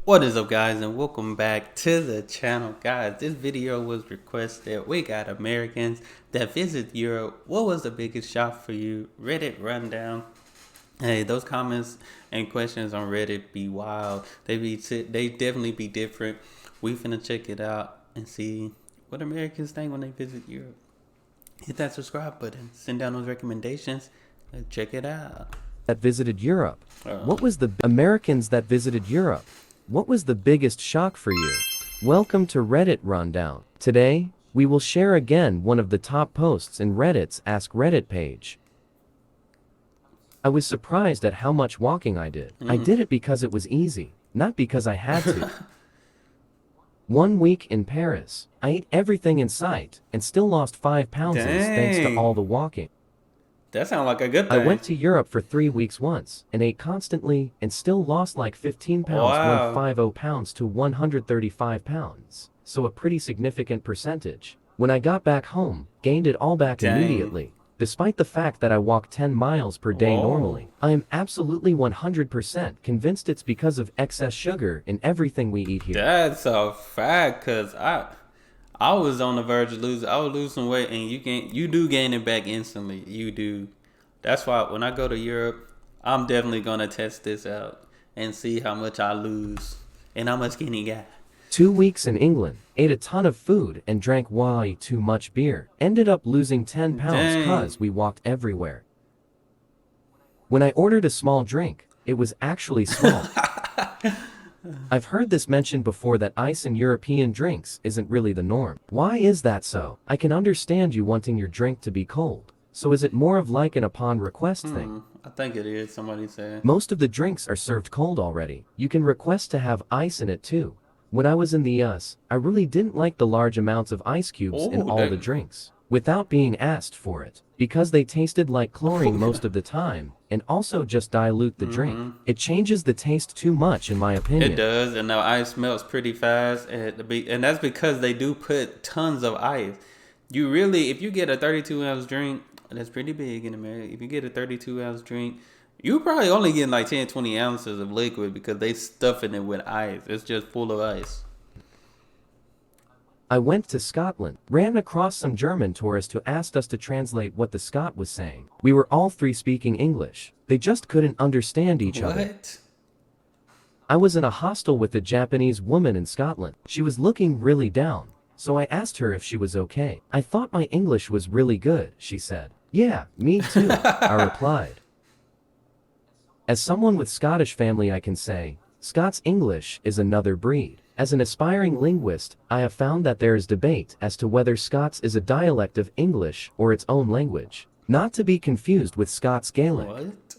What is up, guys, and welcome back to the channel. Guys, this video was requested. We got Americans that visit Europe. What was the biggest shock for you? Reddit rundown. Hey, those comments and questions on Reddit be wild. They definitely be different. We finna check it out and see what Americans think when they visit Europe. Hit that subscribe button. Send down those recommendations. Let's check it out. That visited Europe. What was the Americans that visited Europe? What was the biggest shock for you? Welcome to Reddit Rundown. Today, we will share again one of the top posts in Reddit's Ask Reddit page. I was surprised at how much walking I did. I did it because it was easy, not because I had to. 1 week in Paris. I ate everything in sight and still lost 5 pounds thanks to all the walking. That sounds like a good thing. I went to Europe for 3 weeks once and ate constantly and still lost like 15 pounds. Wow. 150 pounds to 135 pounds. So a pretty significant percentage. When I got back home, gained it all back immediately. Despite the fact that I walk 10 miles per day normally, I am absolutely 100% convinced it's because of excess sugar in everything we eat here. That's a fact, cause I was on the verge of losing. I was losing weight, and you do gain it back instantly. You do. That's why when I go to Europe, I'm definitely gonna test this out and see how much I lose and how much skinny got. 2 weeks in England, ate a ton of food and drank way too much beer. Ended up losing 10 pounds cause we walked everywhere. When I ordered a small drink, it was actually small. I've heard this mentioned before that ice in European drinks isn't really the norm. Why is that so? I can understand you wanting your drink to be cold. So is it more of like an upon request thing? I think it is, somebody said. Most of the drinks are served cold already. You can request to have ice in it too. When I was in the US, I really didn't like the large amounts of ice cubes in all the drinks, without being asked for it, because they tasted like chlorine most of the time, and also just dilute the drink. It changes the taste too much in my opinion. It does, and now ice melts pretty fast, and that's because they do put tons of ice. You really, if you get a 32-ounce drink, that's pretty big in America. If you get a 32-ounce drink, you probably only getting like 10, 20 ounces of liquid because they stuffing it with ice. It's just full of ice. I went to Scotland, ran across some German tourists who asked us to translate what the Scot was saying. We were all three speaking English. They just couldn't understand each other. I was in a hostel with a Japanese woman in Scotland. She was looking really down, so I asked her if she was okay. I thought my English was really good, she said. Yeah, me too, I replied. As someone with Scottish family, I can say, Scots English is another breed. As an aspiring linguist, I have found that there is debate as to whether Scots is a dialect of English or its own language, not to be confused with Scots Gaelic. What?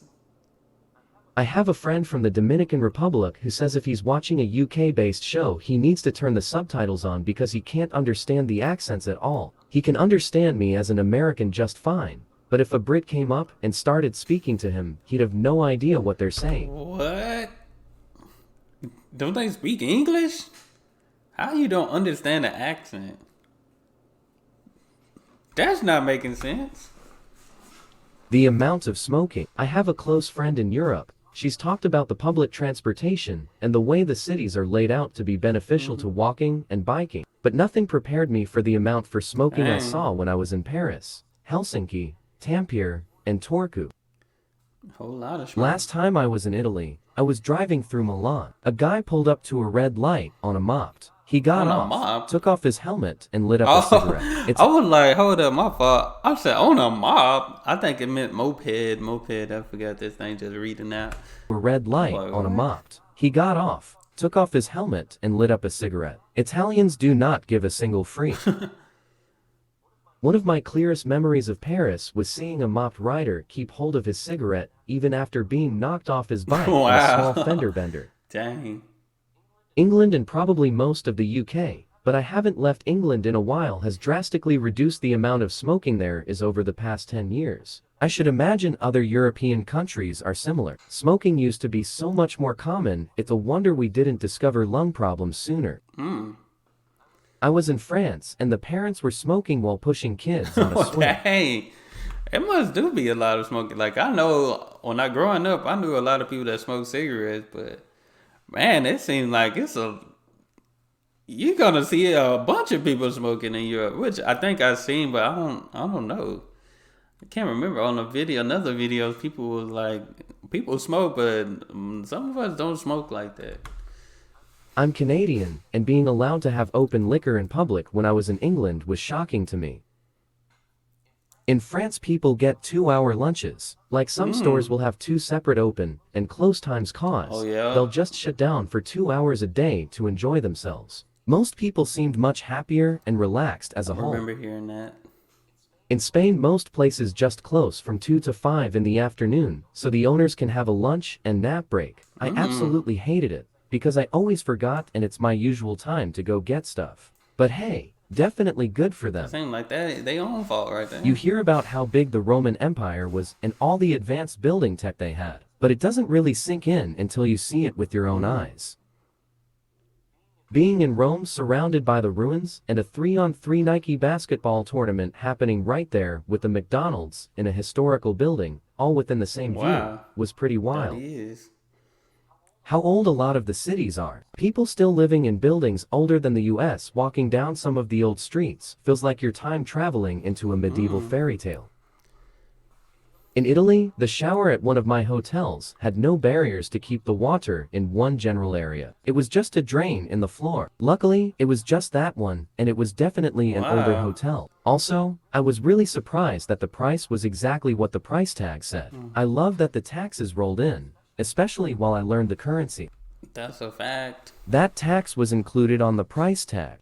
I have a friend from the Dominican Republic who says if he's watching a UK-based show, he needs to turn the subtitles on because he can't understand the accents at all. He can understand me as an American just fine, but if a Brit came up and started speaking to him, he'd have no idea what they're saying. What? Don't they speak English? How you don't understand the accent? That's not making sense. The amount of smoking. I have a close friend in Europe. She's talked about the public transportation and the way the cities are laid out to be beneficial to walking and biking. But nothing prepared me for the amount for smoking I saw when I was in Paris, Helsinki, Tampere, and Turku. Whole lot of smoke. Last time I was in Italy, I was driving through Milan. A guy pulled up to a red light on a mopped. He got off, took off his helmet, and lit up a cigarette. I was like, hold up, my fault. I said, on a mop. I think it meant moped. I forgot this thing just reading out. A red light on a mopped. He got off, took off his helmet, and lit up a cigarette. Italians do not give a single freak. One of my clearest memories of Paris was seeing a mopped rider keep hold of his cigarette even after being knocked off his bike in a small fender bender. Dang. England and probably most of the UK, but I haven't left England in a while, has drastically reduced the amount of smoking there is over the past 10 years. I should imagine other European countries are similar. Smoking used to be so much more common, it's a wonder we didn't discover lung problems sooner. I was in France, and the parents were smoking while pushing kids on a swing. Dang. It must do be a lot of smoking. Like, I know when I growing up, I knew a lot of people that smoked cigarettes, but Man, it seems like you're gonna see a bunch of people smoking in Europe, which I think I've seen, but I don't know. I can't remember on another video, people was like, people smoke, but some of us don't smoke like that. I'm Canadian, and being allowed to have open liquor in public when I was in England was shocking to me. In France, people get 2-hour lunches. Like some stores will have two separate open and close times Oh cause yeah, they'll just shut down for 2 hours a day to enjoy themselves. Most people seemed much happier and relaxed as I a whole. remember hearing that. In Spain, most places just close from 2 to 5 in the afternoon, so the owners can have a lunch and nap break. I absolutely hated it, because I always forgot and it's my usual time to go get stuff. But hey, definitely good for It them. seemed like that they own fault right You there. hear about how big the Roman Empire was and all the advanced building tech they had, but it doesn't really sink in until you see it with your own eyes. Being in Rome surrounded by the ruins and a 3-on-3 Nike basketball tournament happening right there with the McDonald's in a historical building, all within the same view, Wow, was pretty that wild. is. How old a lot of the cities are. People still living in buildings older than the US walking down some of the old streets feels like you're time traveling into a medieval fairy tale. In Italy, the shower at one of my hotels had no barriers to keep the water in one general area. It was just a drain in the floor. Luckily, it was just that one, and it was definitely an older Wow. hotel. Also, I was really surprised that the price was exactly what the price tag said. I love that the taxes rolled in, especially while I learned the currency. That's a fact. That tax was included on the price tag.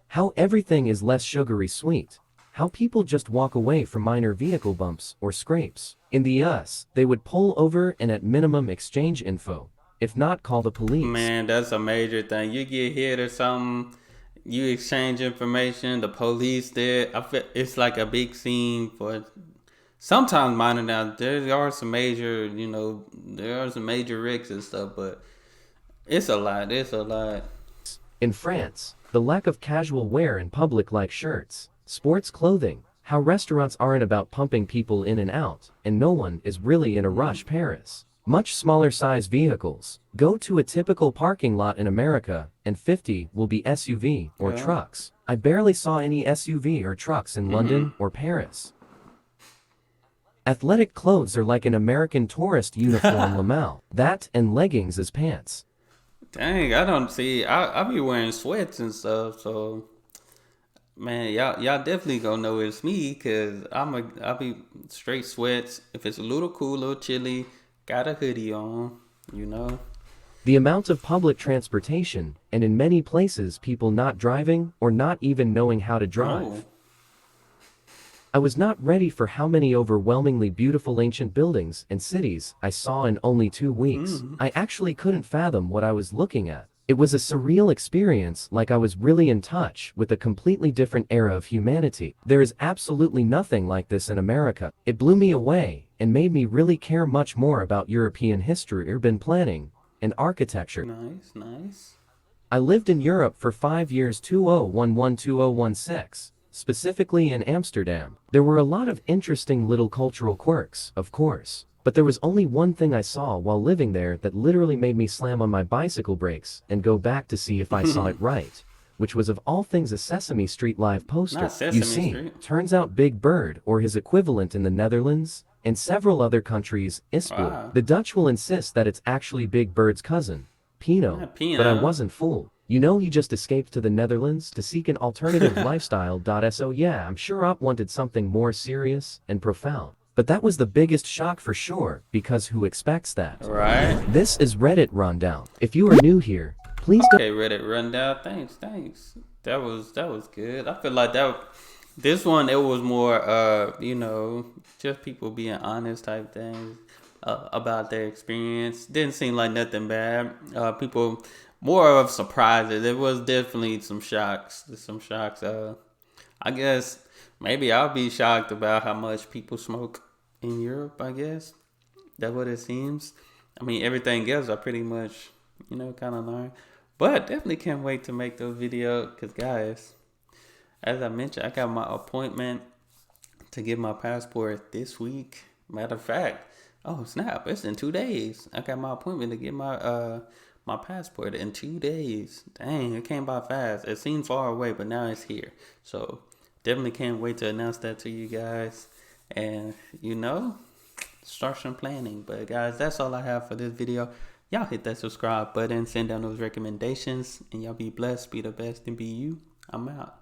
How everything is less sugary sweet. How people just walk away from minor vehicle bumps or scrapes. In the US, they would pull over and at minimum exchange info, if not call the police. Man, that's a major thing. You get hit or something, you exchange information, the police there. I feel it's like a big scene for sometimes minor. Now there are some major, there are some major wrecks and stuff, but it's a lot. It's a lot. In France, the lack of casual wear in public like shirts, sports clothing, how restaurants aren't about pumping people in and out, and no one is really in a rush. Paris. Much smaller size vehicles. Go to a typical parking lot in America, and 50 will be SUV or Yeah. trucks. I barely saw any SUV or trucks in London or Paris. Athletic clothes are like an American tourist uniform Lamal. That and leggings as pants. Dang, I don't see. I be wearing sweats and stuff, so man, y'all definitely gonna know it's me because I'll be straight sweats. If it's a little cool, a little chilly, got a hoodie on, you know. The amount of public transportation, and in many places people not driving or not even knowing how to drive. Oh, I was not ready for how many overwhelmingly beautiful ancient buildings and cities I saw in only 2 weeks. I actually couldn't fathom what I was looking at. It was a surreal experience, like I was really in touch with a completely different era of humanity. There is absolutely nothing like this in America. It blew me away and made me really care much more about European history, urban planning, and architecture. nice, nice. I lived in Europe for 5 years, 2011-2016, specifically in Amsterdam. There were a lot of interesting little cultural quirks, of course, but there was only one thing I saw while living there that literally made me slam on my bicycle brakes and go back to see if I saw it right, which was of all things a Sesame Street live poster. Not Sesame You see, Street. turns out Big Bird, or his equivalent in the Netherlands, and several other countries, Ispoel. Wow. The Dutch will insist that it's actually Big Bird's cousin, Pino, Not Pino. but I wasn't fooled. You know, he just escaped to the Netherlands to seek an alternative lifestyle. So yeah, I'm sure Op wanted something more serious and profound. But that was the biggest shock for sure, because who expects that? Right. This is Reddit Rundown. If you are new here, please don't. Okay, Reddit rundown. Thanks. That was good. I feel like this one it was more just people being honest type things about their experience. Didn't seem like nothing bad. People more of surprises. There was definitely some shocks. I guess maybe I'll be shocked about how much people smoke in Europe. I guess that's what it seems. I mean, everything else I pretty much kind of learned. But definitely can't wait to make those videos because, guys, as I mentioned, I got my appointment to get my passport this week. Matter of fact, Oh snap! It's in 2 days. I got my appointment to get my passport in 2 days. Dang, it came by fast. It seemed far away, but now it's here. So definitely can't wait to announce that to you guys. And start some planning. But guys, that's all I have for this video. Y'all hit that subscribe button, send down those recommendations, and y'all be blessed, be the best, and be you. I'm out.